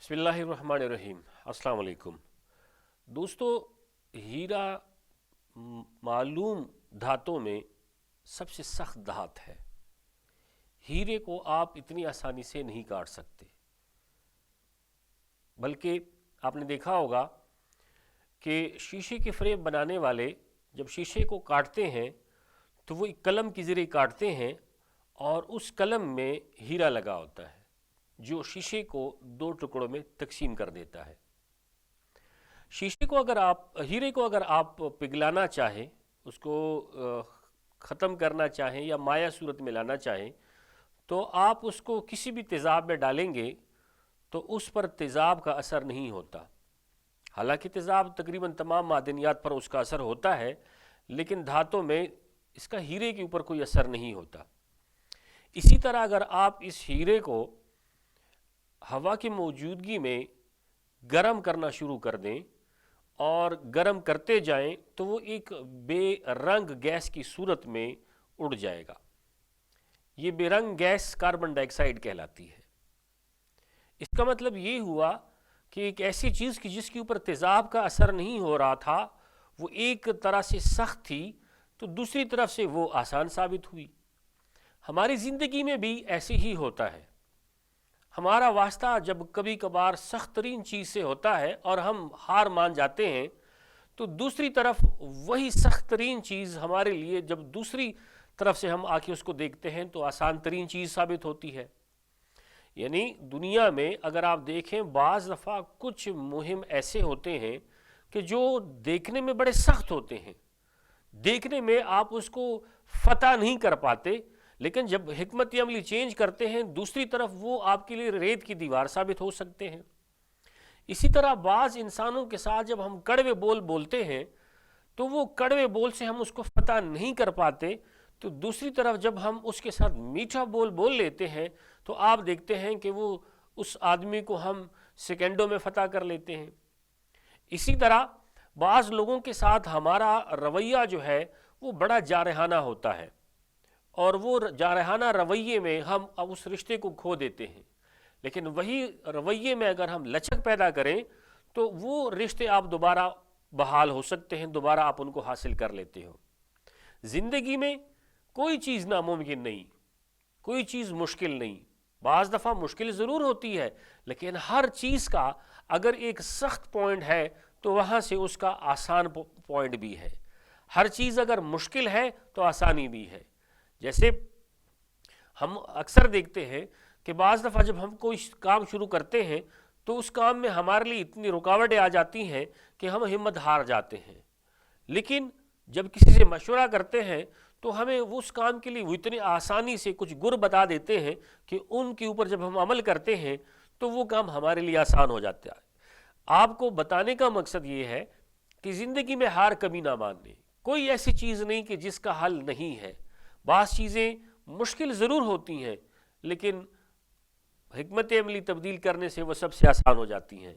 बिस्मिल्लाहिर्रहमानिर्रहीम। अस्सलाम वालेकुम दोस्तों। हीरा मालूम धातों में सबसे सख्त धात है। हीरे को आप इतनी आसानी से नहीं काट सकते, बल्कि आपने देखा होगा कि शीशे के फ्रेम बनाने वाले जब शीशे को काटते हैं तो वो एक कलम के ज़रिए काटते हैं और उस कलम में हीरा लगा होता है जो शीशे को दो टुकड़ों में तकसीम कर देता है। हीरे को अगर आप पिघलाना चाहें, उसको ख़त्म करना चाहें या माया सूरत में लाना चाहें, तो आप उसको किसी भी तेज़ाब में डालेंगे तो उस पर तेज़ाब का असर नहीं होता। हालांकि तेज़ाब तकरीबन तमाम मादनियात पर उसका असर होता है, लेकिन धातों में इसका हीरे के ऊपर कोई असर नहीं होता। इसी तरह अगर आप इस हीरे को हवा की मौजूदगी में गर्म करना शुरू कर दें और गर्म करते जाएं तो वो एक बेरंग गैस की सूरत में उड़ जाएगा। ये बेरंग गैस कार्बन डाइऑक्साइड कहलाती है। इसका मतलब ये हुआ कि एक ऐसी चीज़ की जिसके ऊपर तेज़ाब का असर नहीं हो रहा था, वो एक तरह से सख्त थी तो दूसरी तरफ से वो आसान साबित हुई। हमारी ज़िंदगी में भी ऐसे ही होता है। हमारा वास्ता जब कभी कभार सख्त तरीन चीज़ से होता है और हम हार मान जाते हैं, तो दूसरी तरफ वही सख्त तरीन चीज़ हमारे लिए जब दूसरी तरफ से हम आके उसको देखते हैं तो आसान तरीन चीज़ साबित होती है। यानी दुनिया में अगर आप देखें, बाज़ दफ़ा कुछ मुहिम ऐसे होते हैं कि जो देखने में बड़े सख्त होते हैं, देखने में आप उसको फतह नहीं कर पाते, लेकिन जब हिकमत अमली चेंज करते हैं दूसरी तरफ वो आपके लिए रेत की दीवार साबित हो सकते हैं। इसी तरह बाज़ इंसानों के साथ जब हम कड़वे बोल बोलते हैं तो वो कड़वे बोल से हम उसको फतह नहीं कर पाते, तो दूसरी तरफ जब हम उसके साथ मीठा बोल बोल लेते हैं तो आप देखते हैं कि वो उस आदमी को हम सेकंडों में फतह कर लेते हैं। इसी तरह बाज़ लोगों के साथ हमारा रवैया जो है वो बड़ा जारहाना होता है और वो जारहाना रवैये में हम अब उस रिश्ते को खो देते हैं। लेकिन वही रवैये में अगर हम लचक पैदा करें तो वो रिश्ते आप दोबारा बहाल हो सकते हैं, दोबारा आप उनको हासिल कर लेते हो। ज़िंदगी में कोई चीज़ नामुमकिन नहीं, कोई चीज़ मुश्किल नहीं। बाज़ दफ़ा मुश्किल ज़रूर होती है, लेकिन हर चीज़ का अगर एक सख्त पॉइंट है तो वहाँ से उसका आसान पॉइंट भी है। हर चीज़ अगर मुश्किल है तो आसानी भी है। जैसे हम अक्सर देखते हैं कि बाज़ दफ़ा जब हम कोई काम शुरू करते हैं तो उस काम में हमारे लिए इतनी रुकावटें आ जाती हैं कि हम हिम्मत हार जाते हैं। लेकिन जब किसी से मशवरा करते हैं तो हमें उस काम के लिए वो इतनी आसानी से कुछ गुर बता देते हैं कि उनके ऊपर जब हम अमल करते हैं तो वो काम हमारे लिए आसान हो जाता है। आपको बताने का मकसद ये है कि ज़िंदगी में हार कभी ना मानने। कोई ऐसी चीज़ नहीं कि जिसका हल नहीं है। बाज़ चीज़ें मुश्किल ज़रूर होती हैं, लेकिन हिकमत अमली तब्दील करने से वह सबसे आसान हो जाती हैं।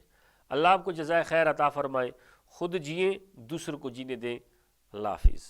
अल्लाह आपको जज़ाए खैर अता फ़रमाए। ख़ुद जिए, दूसरों को जीने दें। अल्लाह हाफ़िज़।